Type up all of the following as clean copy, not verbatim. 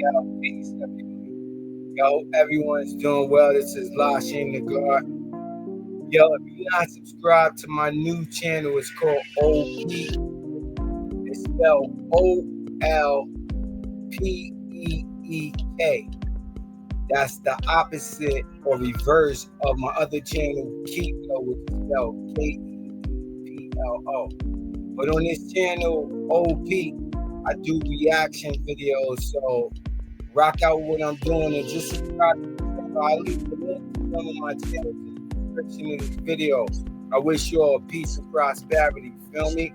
Peace, everyone. Yo, everyone's doing well. This is Lashin the God. Yo, if you're not subscribed to my new channel, it's called OP. It's spelled OLPEEK. That's the opposite or reverse of my other channel, Keeplo, which is spelled KEEPLO. But on this channel, OP, I do reaction videos. So rock out what I'm doing and just subscribe to the channel. I'll leave the link to some of my channels in the description of this video. I wish you all peace and prosperity. Feel me?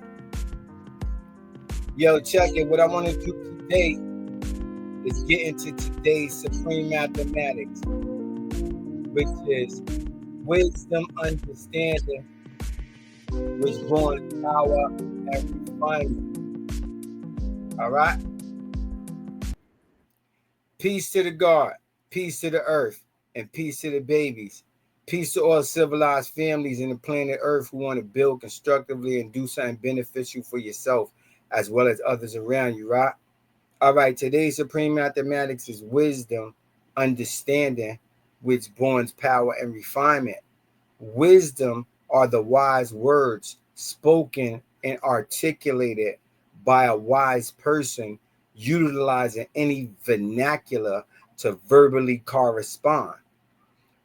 Yo, check it. What I want to do today is get into today's supreme mathematics, which is wisdom, understanding, which born power and refinement. All right? Peace to the God, peace to the earth, and peace to the babies. Peace to all civilized families in the planet Earth who want to build constructively and do something beneficial for yourself as well as others around you, right? All right, today's supreme mathematics is wisdom, understanding, which borns power and refinement. Wisdom are the wise words spoken and articulated by a wise person utilizing any vernacular to verbally correspond.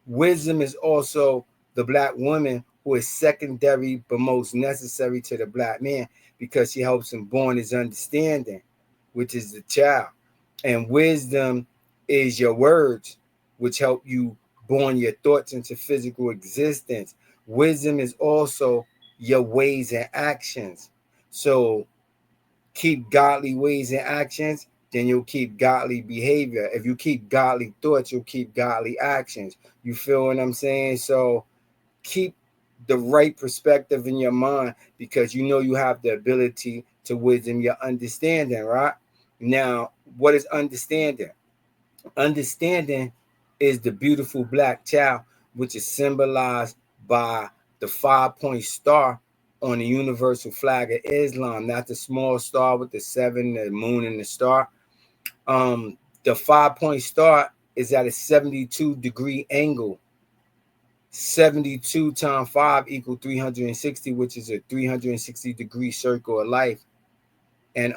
Wisdom is also the black woman who is secondary but most necessary to the black man because she helps him born his understanding, which is the child. And wisdom is your words, which help you born your thoughts into physical existence. Wisdom is also your ways and actions. So keep godly ways and actions, then you'll keep godly behavior. If you keep godly thoughts, you'll keep godly actions. You feel what I'm saying? So keep the right perspective in your mind because you know you have the ability to wisdom your understanding, right? Now, what is understanding? Understanding is the beautiful black child, which is symbolized by the 5-point star on the universal flag of Islam, not the small star with the 7, the moon, and the star. The 5-point star is at a 72-degree angle. 72 times 5 equals 360, which is a 360-degree circle of life. And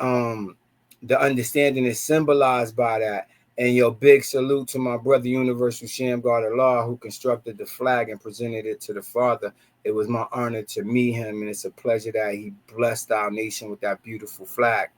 the understanding is symbolized by that. And your big salute to my brother, Universal Sham God Allah, who constructed the flag and presented it to the Father. It was my honor to meet him, and it's a pleasure that he blessed our nation with that beautiful flag.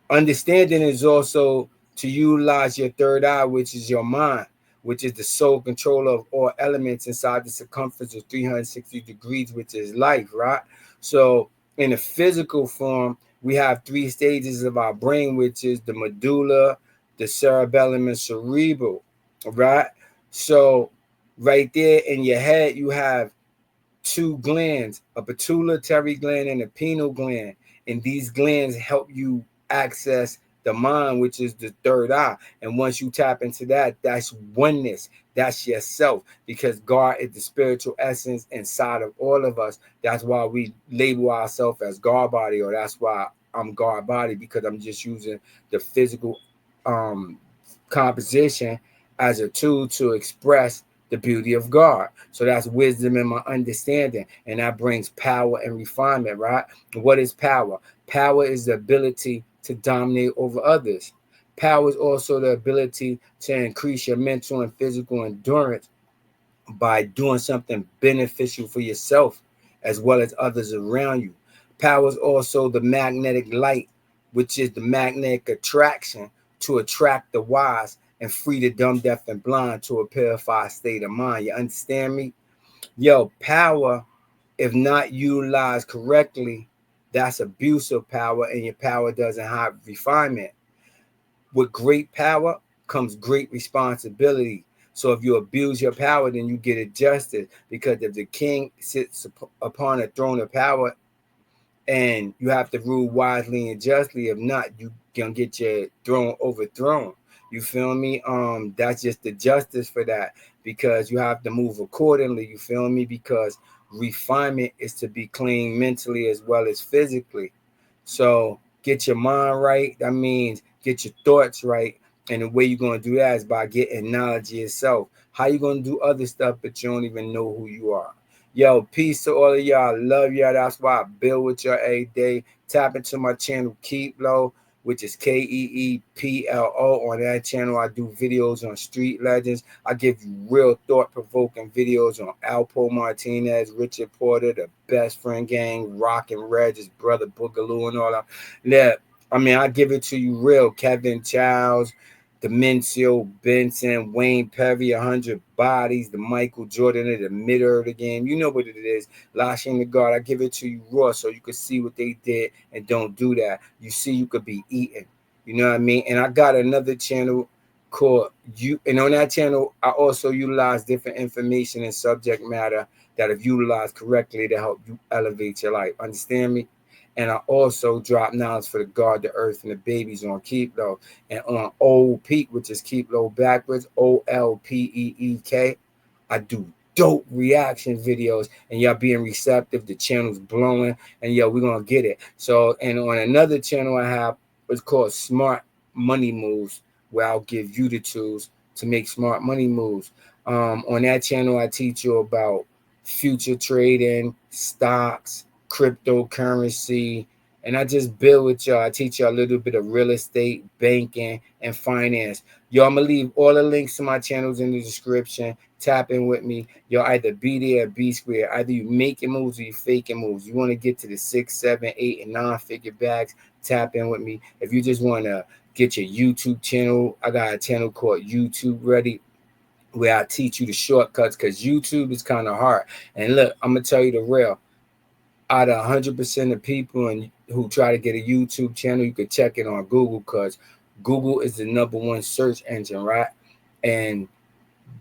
Understanding is also to utilize your third eye, which is your mind, which is the sole controller of all elements inside the circumference of 360 degrees, which is life, right? So in a physical form, we have 3 stages of our brain, which is the medulla, the cerebellum, and cerebral, right? So right there in your head, you have 2 glands, a pituitary gland and a pineal gland. And these glands help you access the mind, which is the third eye. And once you tap into that, that's oneness. That's yourself, because God is the spiritual essence inside of all of us. That's why we label ourselves as God body, or that's why I'm God body, because I'm just using the physical composition as a tool to express the beauty of God. So that's wisdom and my understanding. And that brings power and refinement, right? What is power? Power is the ability to dominate over others. Power is also the ability to increase your mental and physical endurance by doing something beneficial for yourself as well as others around you. Power is also the magnetic light, which is the magnetic attraction to attract the wise and free the dumb, deaf, and blind to a purified state of mind. You understand me? Yo, power, if not utilized correctly, that's abuse of power, and your power doesn't have refinement. With great power comes great responsibility. So if you abuse your power, then you get adjusted. Because if the king sits upon a throne of power and you have to rule wisely and justly, if not, you gonna get your throne overthrown. You feel me? That's just the justice for that, because you have to move accordingly. You feel me? Because refinement is to be clean mentally as well as physically. So get your mind right. That means get your thoughts right. And the way you're gonna do that is by getting knowledge of yourself. How you gonna do other stuff but you don't even know who you are? Yo, peace to all of y'all. Love y'all. That's why I build with y'all every day. Tap into my channel, Keep Low, which is KEEPLO. On that channel, I do videos on street legends. I give you real thought-provoking videos on Alpo Martinez, Richard Porter, the Best Friend Gang, Rock and Red, his brother Boogaloo, and all that. Yeah, I mean, I give it to you real. Kevin Childs, Demencio, Benson, Wayne Perry, 100 Bodies, the Michael Jordan of the middle of the game. You know what it is. Lashing the guard. I give it to you raw so you could see what they did and don't do that. You see, you could be eaten. You know what I mean? And I got another channel called You. And on that channel, I also utilize different information and subject matter that if utilized correctly to help you elevate your life. Understand me? And I also drop knowledge for the God, the earth, and the babies on Keep Low. And on Old Peak, which is Keep Low backwards, OLPEEK, I do dope reaction videos, and y'all being receptive. The channel's blowing, and yo, we're gonna get it. So, and on another channel I have, it's called Smart Money Moves, where I'll give you the tools to make smart money moves. On that channel, I teach you about future trading, stocks, cryptocurrency, and I just build with y'all. I teach y'all a little bit of real estate, banking, and finance. Y'all, I'm gonna leave all the links to my channels in the description. Tap in with me. Y'all either be there or be square. Either you making moves or you faking moves. You want to get to the 6, 7, 8, and 9-figure bags. Tap in with me. If you just want to get your YouTube channel, I got a channel called YouTube Ready, where I teach you the shortcuts, because YouTube is kind of hard. And look, I'm gonna tell you the real. Out of 100% of people and who try to get a YouTube channel, you could check it on Google, because Google is the #1 search engine, right? And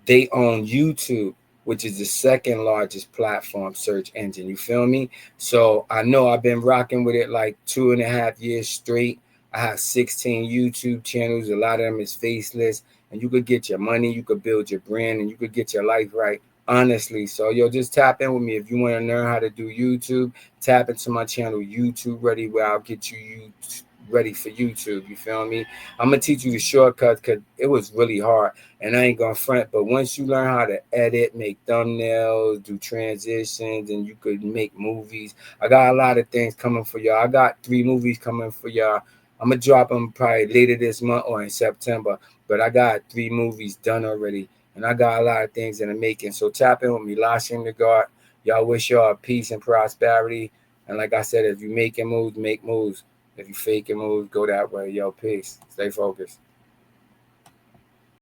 they own YouTube, which is the second largest platform search engine. You feel me? So I know I've been rocking with it like 2.5 years straight. I have 16 YouTube channels. A lot of them is faceless, and you could get your money, you could build your brand, and you could get your life right. Honestly, so yo, just tap in with me if you want to learn how to do YouTube. Tap into my channel, YouTube Ready, where I'll get you ready for YouTube. You feel me? I'm gonna teach you the shortcuts because it was really hard, and I ain't gonna front. But once you learn how to edit, make thumbnails, do transitions, and you could make movies, I got a lot of things coming for y'all. I got 3 movies coming for y'all. I'm gonna drop them probably later this month or in September. But I got 3 movies done already, and I got a lot of things in the making. So tap in with me, Lashing the God. Y'all wish y'all peace and prosperity. And like I said, if you making moves, make moves. If you faking moves, go that way. Yo, peace. Stay focused.